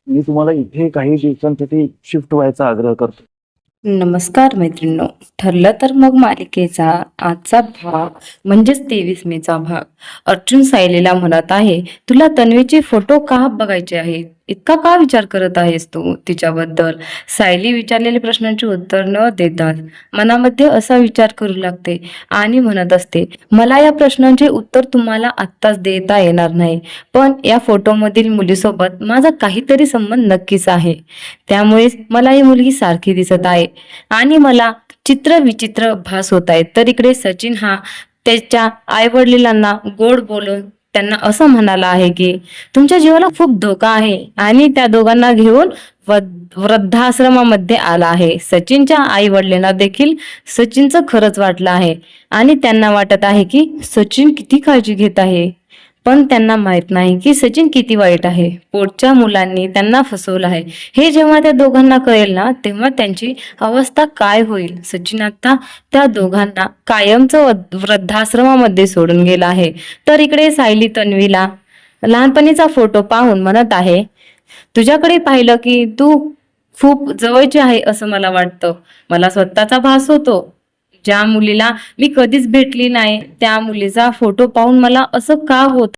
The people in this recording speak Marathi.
मी तुम्हाला इथे काही दिवसांसाठी शिफ्ट व्हायचा आग्रह करतो. नमस्कार मैत्रिणींनो. ठरलं तर मग मालिकेचा आजचा भाग म्हणजेच 23 भाग. अर्जुन सायलीला म्हणत आहे, तुला तन्वीचे फोटो का बघायचे आहेत? इतका का विचार करत आहेस तू तिच्याबद्दल? सायली विचारलेल्या प्रश्नांची उत्तर न देताच मनामध्ये असा विचार करू लागते आणि म्हणत असते, मला या प्रश्नांचे उत्तर तुम्हाला आत्ताच देता येणार नाही, पण या फोटोमधील मुलीसोबत माझा काहीतरी संबंध नक्कीच आहे. त्यामुळेच मला ही मुलगी सारखी दिसत आहे आणि मला चित्र विचित्र भास होत आहेत. तर इकडे सचिन हा त्याच्या आई वडिलांना गोड बोलून त्यांना असं म्हणाला आहे की तुमच्या जीवाला खूप धोका आहे आणि त्या दोघांना घेऊन वृद्धाश्रमामध्ये आला आहे. सचिनच्या आई वडिलांना देखील सचिनचं खरंच वाटलं आहे आणि त्यांना वाटत आहे की सचिन किती काळजी घेत आहे, पण त्यांना माहित नाही की सचिन किती वाईट आहे. पोटच्या मुलांनी त्यांना फसवलं आहे हे जेव्हा त्या दोघांना कळेल ना, तेव्हा त्यांची अवस्था काय होईल. सचिन आता त्या दोघांना कायमचं वृद्धाश्रमामध्ये सोडून गेला आहे. तर इकडे सायली तन्वीला लहानपणीचा फोटो पाहून म्हणत आहे, तुझ्याकडे पाहिलं की तू खूप जवळची आहे असं मला वाटतं. मला स्वतःचा भास होतो. ज्या मुलीला मी कधीच भेटली नाही त्या मुलीचा फोटो पाहून मला असं का होत